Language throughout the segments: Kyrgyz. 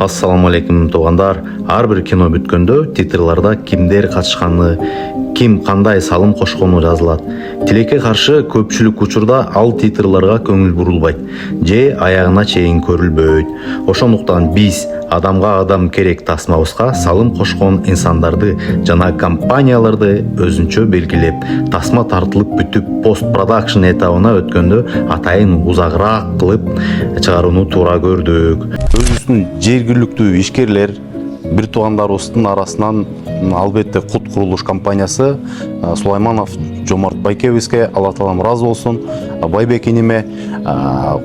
Ассаламу алейкум туугандар. Ар бир кино бүткөндө титрларда кимдер катышканы, ким кандай салым кошкону жазылат. Тилекке каршы көпчүлүк учурда ал титрларга көңүл бурулбайт же аягына чейин көрүлбөйт. Ошондуктан биз адамга адам керек тасмабызга салым кошкон инсандарды жана компанияларды өзүнчө белгилеп, тасма тартылып бүтүп пост продакшн этабына өткөндө атайын узагыраак кылып чыгарууну туура көрдүк. Өзүбүздүн жергиликтүү ишкерлер бир туугандарыбыздын арасынан албетте Кут курулуш компаниясы Сулайманов Жомарт Байкебизге Алла таалам ыраазы болсун. Байбек иниме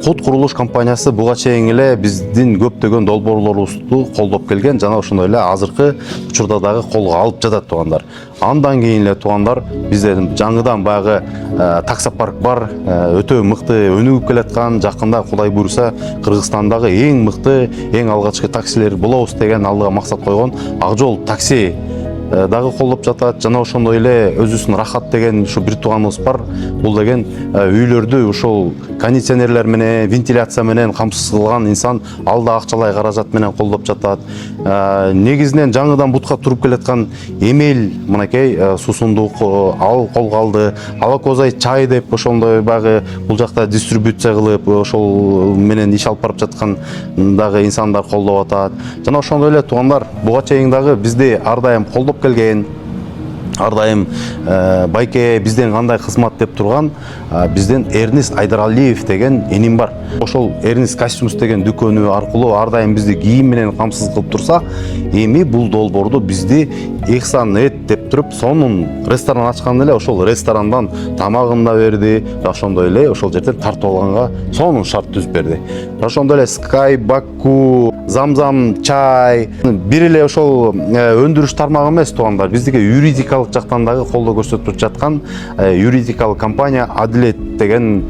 Кут курулуш компаниясы буга чейин эле биздин көптөгөн долбоорлорубузду колдоп келген жана ошондой эле азыркы учурда дагы колго алып жатат туугандар. Андан кийин эле туугандар бизде жаңыдан баягы таксопарк бар, өтө мыкты өнүгүп келаткан, жакында Кудай буйруса Кыргызстандагы эң мыкты, эң алгачкы таксилер болобуз деген алдыга максат койгон Ак Жол такси дагы колдоп жатат. Жана ошондой эле өзүбүздүн Рахат деген ушу бир тууганыбыз бар. Бул деген үйлөрдү ушул кондиционерлер менен, вентиляция менен камсыз кылган инсан, ал да акчалай каражат менен колдоп жатат. Негизинен жаңыдан бутка туруп келаткан Эмел мынакей суусундук ал колго алды. Алакозай чай деп ошондой багы бул жакта дистрибуция кылып ошол менен иш алып барып жаткан дагы инсандар колдоп атат. Жана ошондой эле туугандар буга чейин дагы бизди ар дайым колдоп келген, ар дайым Байке бизден кандай кызмат деп турган бизден Эрнест Айдаралиев деген эним бар. Ошол Эрнест Костюмс деген дүкөнү аркылуу ар дайым бизди кийим менен камсыз кылып турса, эми бул долбоорду бизди Ихсан Эт деп туруп, сонун ресторан ачкан эле ошол ресторандан тамагын да берди. Ошондой эле ошол жерден тартып алганга сонун шарт түзүп берди. Ошондой эле Sky Baku, Замзам чай, бир эле ошол өндүрүш тармагы эмес туугандар, биздике юридикалык жактан дагы колдоо көрсөтүп жаткан юридикалык компания Адилет деген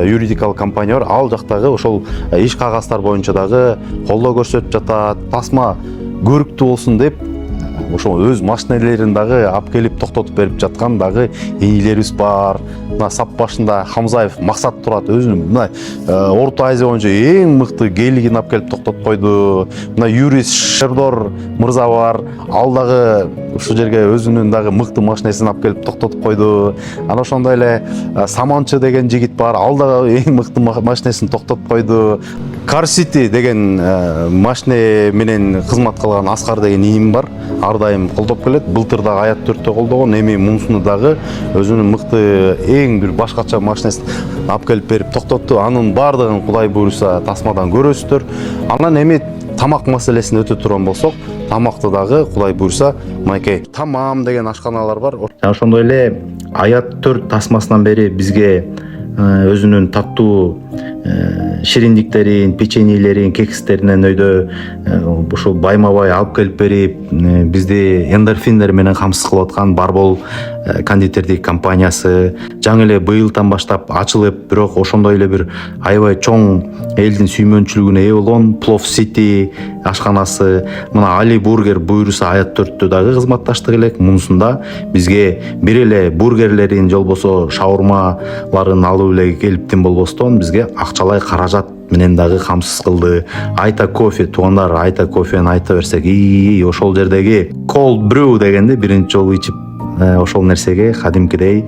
юридикалык компания бар. Ал жактагы ошол иш кагаздар боюнча дагы колдоо көрсөтүп жатат. Тасма көрүктүү болсун деп ошол өз машинелерин дагы алып келип токтотуп берип жаткан дагы энилерибиз бар. Мына сап башында Хамзаев Максат турат, өзүнүн мына Орто Азия боюнча эң мыкты гейлигин алып келип токтотуп койду. Мына Юрис Шердор мырза бар, ал дагы ушул жерге өзүнүн дагы мыкты машинесин алып келип токтотуп койду. Анан ошондой эле Саманчы деген жигит бар, ал дагы эң мыкты машинесин токтотуп койду. Car City деген машине менен кызмат кылган Аскар деген иним бар, ар дайым колдоп келет. Былтыр дагы Аят 4тө колдогон, эми мунусуну дагы өзүнүн мыкты эң бир башкача машинесин алып келип берип токтотту. Анын баардыгын Кудай буйруса тасмадан көрөсүздөр. Анан эми тамак маселесин өтө турган болсок, тамакты дагы Кудай буйруса мынакей Тамам деген ашканалар бар. Ошондой эле Аят 4 тасмасынан бери бизге өзүнүн таттуу шириндиктерин, печеньелерин, кекстеринен өйдө ушул байма-бай алып келип берип, бизди эндорфиндер менен камсыз кылып аткан Барбол кондитердик компаниясы жаңы эле быйылдан баштап ачылып, бирок ошондой эле бир аябай чоң элдин сүймөнчүлүгүнө ээ болгон Плов City ашканасы. Мына Али Бургер буйруса Аят 4тө дагы кызматташтык элек. Мунусунда бизге бир эле бургерлерин же болбосо шаурмаларын алып эле келиптин болбостон бизге акчалай каражат менен дагы камсыз кылды. Айта кофе туугандар, Айта кофени айта берсек, ошол жердеги Cold Brew дегенде биринчи жолу ичип ошол нерсеге кадимкидей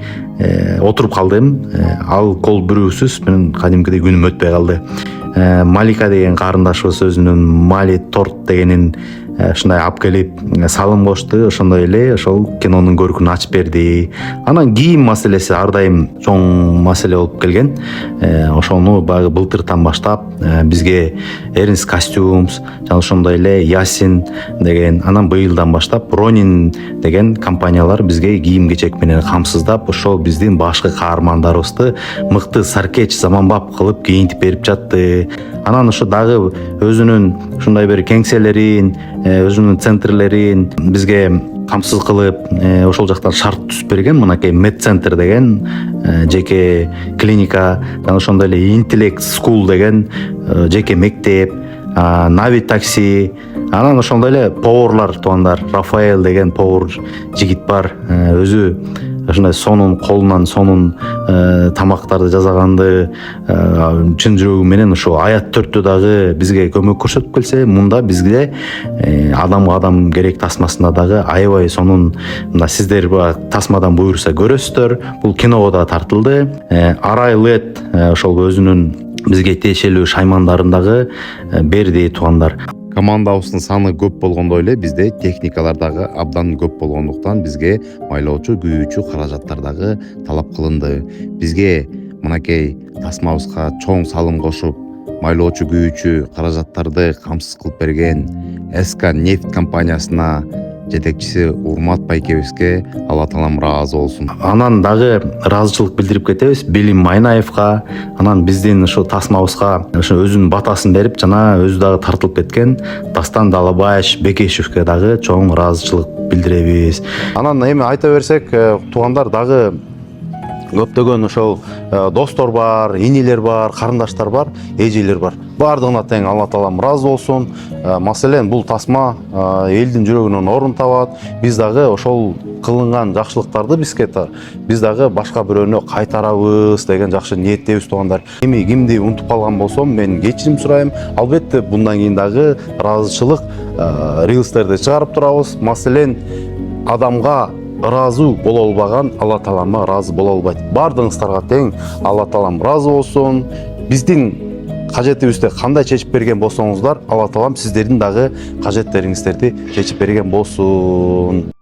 отуруп калдым. Ал Cold Brewсүз мен кадимкидей күнүм өтпөй калды. Малика деген карындашыбыз өзүнүн Мали торт дегенин ушундай алып келип салым кошту. Ошондой эле ошол кинонун көркүн ачып берди. Анан кийим маселеси ар дайым чоң маселе болуп келген. Ошону баягы былтырдан баштап бизге Эрнест Костюмс жана ошондой эле Ясин деген, анан быйылдан баштап Ронин деген компаниялар бизге кийим-кечек менен камсыздап, ошол биздин башкы каармандарыбызды мыкты саркеч заманбап кылып кийинтип берип жатты. Анан ошо дагы өзүнүн ушундай бир кеңселерин, өзүнүн центрлерин бизге камсыз кылып, ошол жактан шарт түзүп берген. Мынакей Медцентр деген жеке клиника, жана ошондой эле Intellect School деген жеке мектеп, Нави такси, анан ошондой эле поварлар туугандар. Рафаэл деген повар жигит бар, өзү ушундай сонун колунан сонун тамактарды жасаганды чын жүрөгүм менен ошо аят 4 дагы бизге көмөк көрсөтүп келсе, мында бизге адамга адам керек тасмасында дагы аябай сонун, мына сиздер тасмадан буюрса көрөсүздөр. Бул киного да тартылды. Арай Лед ошол өзүнүн бизге тиешелүү шаймандарын дагы берди туугандар. Командабыздын саны көп болгондой эле бизде техникалар дагы абдан көп болгондуктан бизге майлоочу, күйүүчү каражаттар дагы талап кылынды. Бизге мынакей тасмабызга чоң салым кошуп, майлоочу, күйүүчү каражаттарды камсыз кылып берген СК нефть компаниясына жетекчиси Урмат байкебизге Алла таалам ыраазы болсун. Анан дагы ыраазычылык билдирип кетебиз Белим Майнаевга, анан биздин ушу тасмабызга ошо өзүнүн батасын берип, жана өзү дагы тартылып кеткен Дастан Далабаевич Бекешевке дагы чоң ыраазычылык билдиребиз. Анан эми айта берсек, туугандар дагы көптөгөн ошол достор бар, инилер бар, карындаштар бар, эжелер бар. Бардыгына тең Алла таалам ыраазы болсун. Маселен, бул тасма элдин жүрөгүнөн орун табат. Биз дагы ошол кылынган жакшылыктарды биз дагы башка бирөөнө кайтарабыз деген жакшы ниеттебиз туугандар. Эми кимди унутуп калган болсом, мен кечирим сурайм. Албетте мындан кийин дагы ыраазычылык рилстерди чыгарып турабыз. Маселен, адамга ыраазы боло албаган Алла таалама ыраазы боло албайт. Бардыгыңыздарга тең Алла таалам ыраазы болсун. Биздин кажетибизди кандай чечип берген болсоңуздар, Алла таалам сиздердин дагы кажеттериңиздерди чечип берген болсун.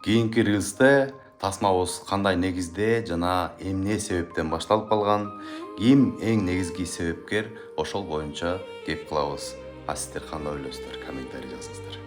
Кийинки рилсте тасмабыз кандай негизде жана эмне себептен башталып калган, ким эң негизги себепкер, ошол боюнча кеп кылабыз. А сиздер кандай ойлойсуздар? Комментарий жазыңыздар.